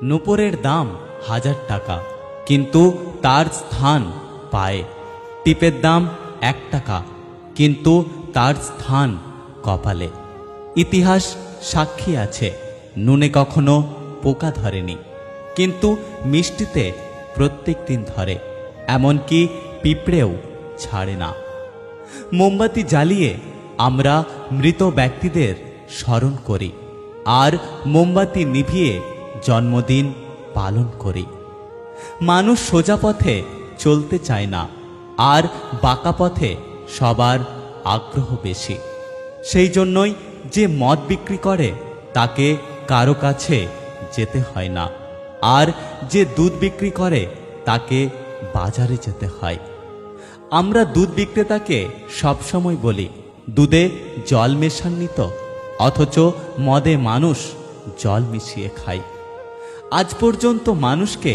নূপুরের দাম 1000 টাকা, কিন্তু তার স্থান পায়ে। টিপের দাম 1 টাকা, কিন্তু তার স্থান কপালে। ইতিহাস সাক্ষী আছে, নুনে কখনো পোকা ধরেনি, কিন্তু মিষ্টিতে প্রত্যেক দিন ধরে, এমনকি পিঁপড়েও ছাড়ে না। মোমবাতি জ্বালিয়ে আমরা মৃত ব্যক্তিদের স্মরণ করি, আর মোমবাতি নিভিয়ে জন্মদিন পালন করি। মানুষ সোজা পথে চলতে চায় না, আর বাঁকা পথে সবার আগ্রহ বেশি। সেই জন্যই যে মদ বিক্রি করে তাকে কারো কাছে যেতে হয় না, আর যে দুধ বিক্রি করে তাকে বাজারে যেতে হয়। আমরা দুধ বিক্রেতাকে সবসময় বলি, দুধে জল মেশাননি তো, অথচ মদে মানুষ জল মিশিয়ে খায়। আজ পর্যন্ত মানুষকে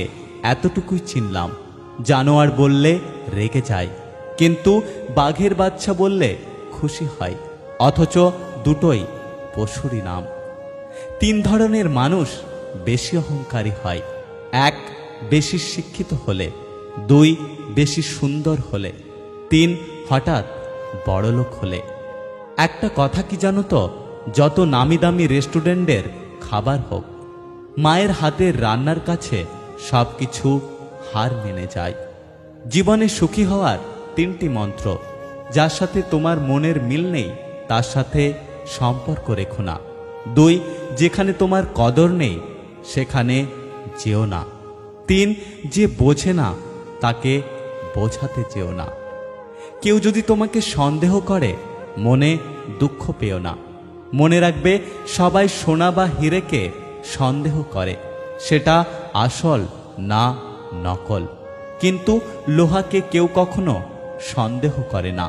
এতটুকুই চিনলাম, জানোয়ার বললে রেগে যায়, কিন্তু বাঘের বাচ্চা বললে খুশি হয়, অথচ দুটোই পশুরই নাম। 3 ধরনের মানুষ বেশি অহংকারী হয়। 1, বেশি শিক্ষিত হলে। 2, বেশি সুন্দর হলে। 3, হঠাৎ বড়লোক হলে। একটা কথা কি জানো তো, যত নামি দামি রেস্টুরেন্টের খাবার হোক, মায়ের হাতের রান্নার কাছে সবকিছু হার মেনে যায়। জীবনে সুখী হওয়ার 3টি মন্ত্র। যার সাথে তোমার মনের মিল নেই তার সাথে সম্পর্ক রেখো না। 2, যেখানে তোমার কদর নেই সেখানে যেও না। 3, যে বোঝে না তাকে বোঝাতে যেও না। কেউ যদি তোমাকে সন্দেহ করে মনে দুঃখ পেও না। মনে রাখবে, সবাই সোনা বা হীরেকে সন্দেহ করে, সেটা আসল না নকল, কিন্তু লোহাকে কেউ কখনো সন্দেহ করে না।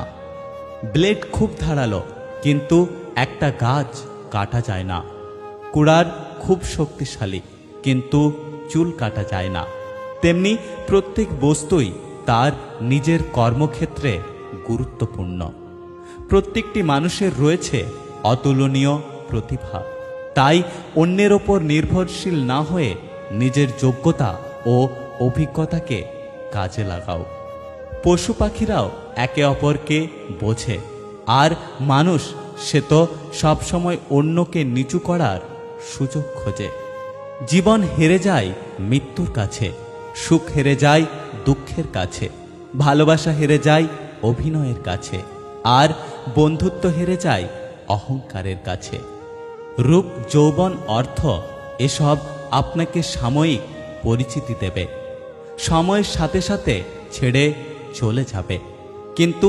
ব্লেড খুব ধারালো, কিন্তু একটা গাছ কাটা যায় না। কুড়ার খুব শক্তিশালী, কিন্তু চুল কাটা যায় না। তেমনি প্রত্যেক বস্তুই তার নিজের কর্মক্ষেত্রে গুরুত্বপূর্ণ। প্রত্যেকটি মানুষের রয়েছে অতুলনীয় প্রতিভা, তাই অন্যের ওপর নির্ভরশীল না হয়ে নিজের যোগ্যতা ও অভিজ্ঞতাকে কাজে লাগাও। পশু পাখিরাও একে অপরকে বোঝে, আর মানুষ সে তো সবসময় অন্যকে নিচু করার সুযোগ খোঁজে। জীবন হেরে যায় মৃত্যুর কাছে, সুখ হেরে যায় দুঃখের কাছে, ভালোবাসা হেরে যায় অভিনয়ের কাছে, আর বন্ধুত্ব হেরে যায় অহংকারের কাছে। রূপ, যৌবন, অর্থ এসব আপনাকে সাময়িক পরিচিতি দেবে, সময়ের সাথে সাথে ছেড়ে চলে যাবে, কিন্তু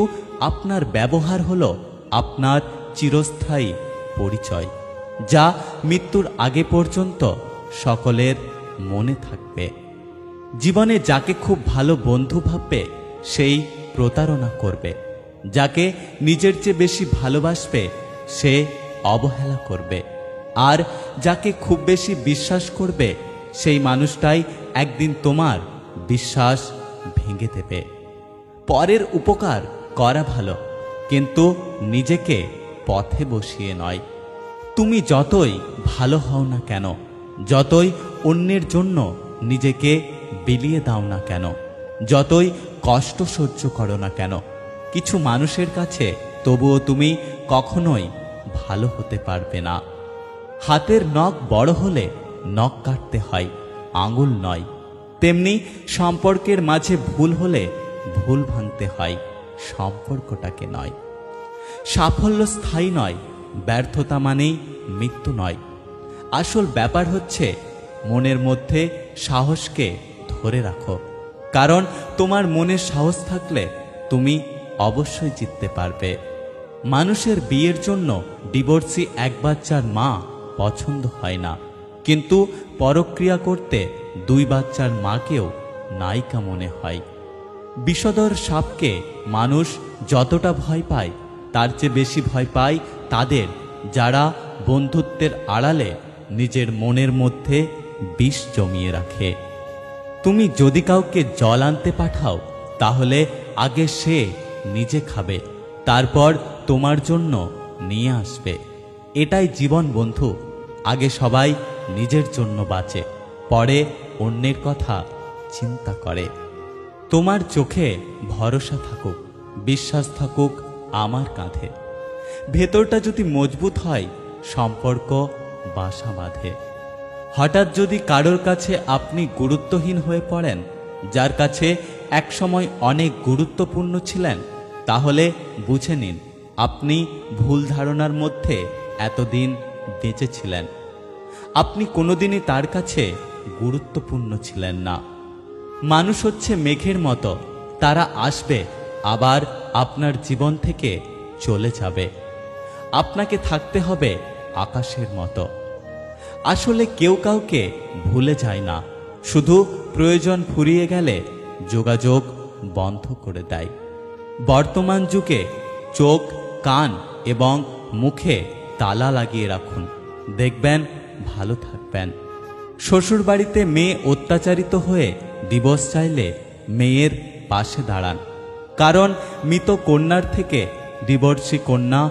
আপনার ব্যবহার হলো আপনার চিরস্থায়ী পরিচয়, যা মৃত্যুর আগে পর্যন্ত সকলের মনে থাকবে। জীবনে যাকে খুব ভালো বন্ধু ভাববে সেই প্রতারণা করবে, যাকে নিজের চেয়ে বেশি ভালোবাসবে সে অবহেলা করবে, আর যাকে খুব বেশি বিশ্বাস করবে সেই মানুষটাই একদিন তোমার বিশ্বাস ভেঙে দেবে। পরের উপকার করা ভালো, কিন্তু নিজেকে পথে বসিয়ে নয়। তুমি যতই ভালো হও না কেন, যতই অন্যের জন্য নিজেকে বিলিয়ে দাও না কেন, যতই কষ্ট সহ্য করো না কেন, কিছু মানুষের কাছে তবুও তুমি কখনোই ভালো হতে পারবে না। হাতের নখ বড় হলে নখ কাটতে হয়, আঙুল নয়। তেমনি সম্পর্কের মাঝে ভুল হলে ভুল ভাঙতে হয়, সম্পর্কটাকে নয়। সাফল্য স্থায়ী নয়, ব্যর্থতা মানেই মৃত্যু নয়। আসল ব্যাপার হচ্ছে মনের মধ্যে সাহসকে ধরে রাখো, কারণ তোমার মনে সাহস থাকলে তুমি অবশ্যই জিততে পারবে। মানুষের বিয়ের জন্য ডিভোর্সি 1 বাচ্চার মা পছন্দ হয় না, কিন্তু পরক্রিয়া করতে 2 বাচ্চার মাকেও নায়িকা মনে হয়। বিষধর সাপকে মানুষ যতটা ভয় পায় তার চেয়ে বেশি ভয় পায় তাদের যারা বন্ধুত্বের আড়ালে নিজের মনের মধ্যে বিষ জমিয়ে রাখে। তুমি যদি কাউকে জল আনতে পাঠাও তাহলে আগে সে নিজে খাবে, তারপর তোমার জন্য নিয়ে আসবে। এটাই জীবন বন্ধু, আগে সবাই নিজের জন্য বাঁচে, পরে অন্যের কথা চিন্তা করে। তোমার চোখে ভরসা থাকুক, বিশ্বাস থাকুক আমার কাঁধে। ভেতরটা যদি মজবুত হয়, সম্পর্ক বাসা বাঁধে। হঠাৎ যদি কারোর কাছে আপনি গুরুত্বহীন হয়ে পড়েন, যার কাছে একসময় অনেক গুরুত্বপূর্ণ ছিলেন, তাহলে বুঝে নিন আপনি ভুল ধারণার মধ্যে এতদিন বেঁচেছিলেন। আপনি কোনোদিনই তার কাছে গুরুত্বপূর্ণ ছিলেন না। মানুষ হচ্ছে মেঘের মতো, তারা আসবে আবার আপনার জীবন থেকে চলে যাবে। আপনাকে থাকতে হবে আকাশের মতো। আসলে কেউ কাউকে ভুলে যায় না, শুধু প্রয়োজন ফুরিয়ে গেলে যোগাযোগ বন্ধ করে দেয়। বর্তমান যুগে চোখ, কান এবং মুখে তালা লাগিয়ে রাখুন, দেখবেন ভালো থাকবেন। শ্বশুরবাড়িতে মেয়ে অত্যাচারিত হয়ে ডিভোর্স চাইলে মেয়ের পাশে দাঁড়ান, কারণ মৃত কন্যার থেকে ডিভোর্সি কন্যা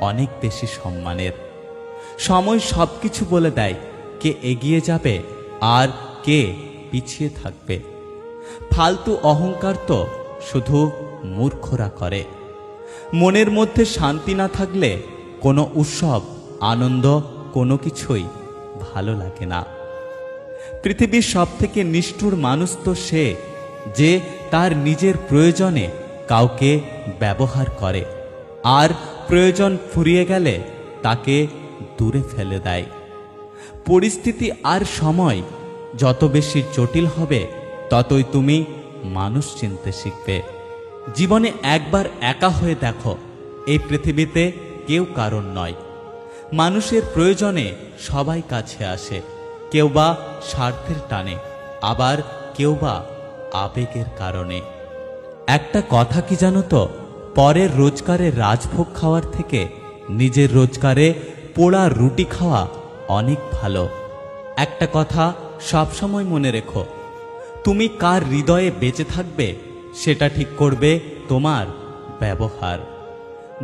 অনেক বেশি সম্মানের। সময় সব কিছু বলে দেয় কে এগিয়ে যাবে আর কে পিছিয়ে থাকবে। ফালতু অহংকার তো শুধু মূর্খরা করে। মনের মধ্যে শান্তি না থাকলে কোনো উৎসব, আনন্দ, কোনো কিছুই ভালো লাগে না। পৃথিবীর সবথেকে নিষ্ঠুর মানুষ তো সে, যে তার নিজের প্রয়োজনে কাউকে ব্যবহার করে আর প্রয়োজন ফুরিয়ে গেলে তাকে দূরে ফেলে দেয়। পরিস্থিতি আর সময় যত বেশি জটিল হবে, ততই তুমি মানুষ চিনতে শিখবে। জীবনে একবার একা হয়ে দেখো, এই পৃথিবীতে কেউ কারণ নয়। মানুষের প্রয়োজনে সবাই কাছে আসে, কেউ বা স্বার্থের টানে, আবার কেউ বা আবেগের কারণে। একটা কথা কি জানো তো, পরের রোজগারে রাজভোগ খাওয়ার থেকে নিজের রোজগারে পোড়া রুটি খাওয়া অনেক ভালো। একটা কথা সবসময় মনে রেখো, তুমি কার হৃদয়ে বেঁচে থাকবে সেটা ঠিক করবে তোমার ব্যবহার।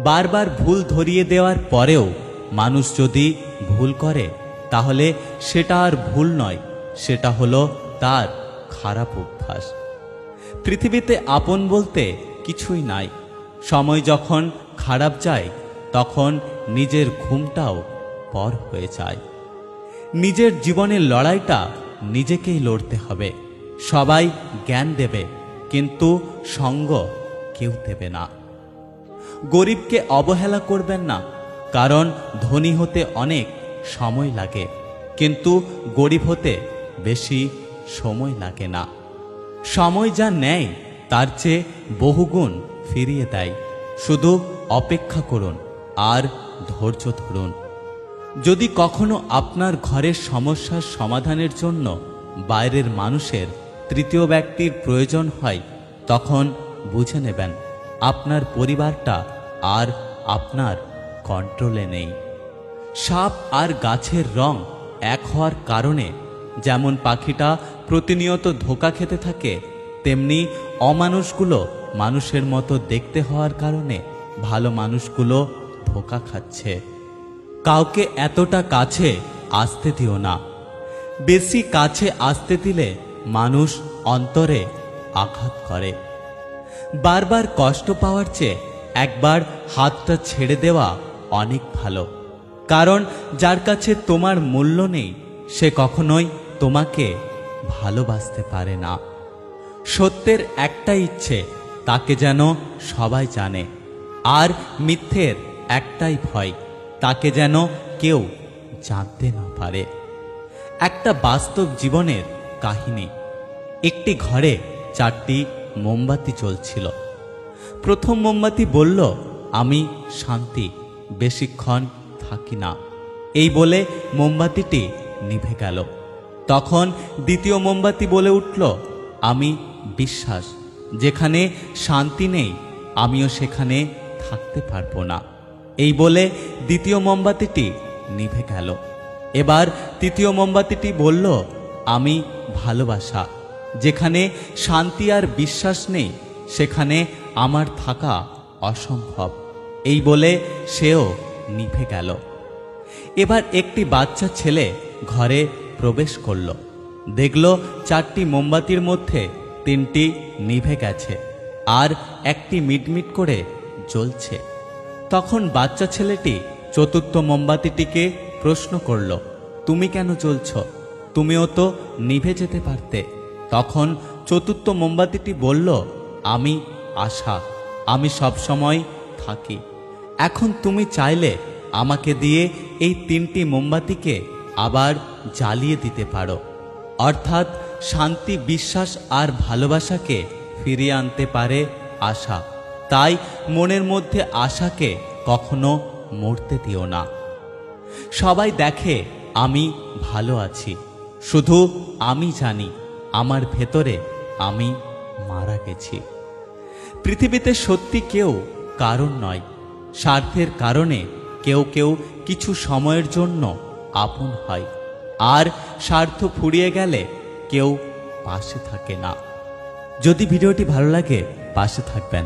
বারবার ভুল ধরিয়ে দেওয়ার পরেও মানুষ যদি ভুল করে, তাহলে সেটা আর ভুল নয়, সেটা হলো তার খারাপ অভ্যাস। পৃথিবীতে আপন বলতে কিছুই নাই। সময় যখন খারাপ যায়, তখন নিজের ঘুমটাও পর হয়ে যায়। নিজের জীবনের লড়াইটা নিজেকেই লড়তে হবে। সবাই জ্ঞান দেবে, কিন্তু সঙ্গ কেউ দেবে না। গরিবকে অবহেলা করবেন না, কারণ ধনী হতে অনেক সময় লাগে, কিন্তু গরিব হতে বেশি সময় লাগে না। সময় যা নেয় তার চেয়ে বহুগুণ ফিরিয়ে দেয়। শুধু অপেক্ষা করুন আর ধৈর্য ধরুন। যদি কখনো আপনার ঘরের সমস্যার সমাধানের জন্য বাইরের মানুষের তৃতীয় ব্যক্তির প্রয়োজন হয়, তখন বুঝে নেবেন আপনার পরিবারটা আর আপনার কন্ট্রোলে নেই। সাপ আর গাছের রং এক হওয়ার কারণে যেমন পাখিটা প্রতিনিয়ত ধোঁকা খেতে থাকে, তেমনি অমানুষগুলো মানুষের মতো দেখতে হওয়ার কারণে ভালো মানুষগুলো ধোঁকা খাচ্ছে। কাউকে এতটা কাছে আসতে দিও না। বেশি কাছে আসতে দিলে মানুষ অন্তরে আঘাত করে। বারবার কষ্ট পাওয়ার চেয়ে একবার হাতটা ছেড়ে দেওয়া অনেক ভালো, কারণ যার কাছে তোমার মূল্য নেই, সে কখনোই তোমাকে ভালোবাসতে পারে না। সত্যের একটাই ইচ্ছে, তাকে যেন সবাই জানে, আর মিথ্যের একটাই ভয়, তাকে যেন কেউ জানতে না পারে। একটা বাস্তব জীবনের কাহিনী। একটি ঘরে 4টি মোমবাতি জ্বলছিল। প্রথম মোমবাতি বলল, আমি শান্তি, বেশিক্ষণ থাকি না। এই বলে মোমবাতিটি নিভে গেল। তখন দ্বিতীয় মোমবাতি বলে উঠল, আমি বিশ্বাস, যেখানে শান্তি নেই আমিও সেখানে থাকতে পারবো না। এই বলে দ্বিতীয় মোমবাতিটি নিভে গেল। এবার তৃতীয় মোমবাতিটি বলল, আমি ভালোবাসা, যেখানে শান্তি আর বিশ্বাস নেই সেখানে আমার থাকা অসম্ভব। এই বলে সেও নিভে গেল। এবার একটি বাচ্চা ছেলে ঘরে প্রবেশ করল। দেখল 4টি মোমবাতির মধ্যে 3টি নিভে গেছে আর একটি মিটমিট করে জ্বলছে। তখন বাচ্চা ছেলেটি 4র্থ মোমবাতিটিকে প্রশ্ন করল, তুমি কেন জ্বলছ? তুমিও তো নিভে যেতে পারতে। তখন 4র্থ মোমবাতিটি বলল, আমি আশা, আমি সবসময় থাকি। এখন তুমি চাইলে আমাকে দিয়ে এই 3টি মোমবাতিকে আবার জ্বালিয়ে দিতে পারো। অর্থাৎ শান্তি, বিশ্বাস আর ভালোবাসাকে ফিরিয়ে আনতে পারে আশা। তাই মনের মধ্যে আশাকে কখনো মরতে দিও না। সবাই দেখে আমি ভালো আছি, শুধু আমি জানি আমার ভেতরে আমি মারা গেছি। পৃথিবীতে সত্যি কেউ কারণ নয়, স্বার্থের কারণে কেউ কেউ কিছু সময়ের জন্য আপন হয়, আর স্বার্থ ফুরিয়ে গেলে কেউ পাশে থাকে না। যদি ভিডিওটি ভালো লাগে পাশে থাকবেন,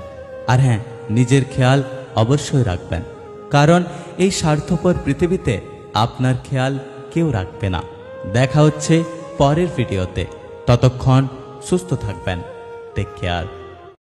আর হ্যাঁ, নিজের খেয়াল অবশ্যই রাখবেন, কারণ এই স্বার্থপর পৃথিবীতে আপনার খেয়াল কেউ রাখবে না। দেখা হচ্ছে পরের ভিডিওতে, ততক্ষণ সুস্থ থাকবেন। Take care.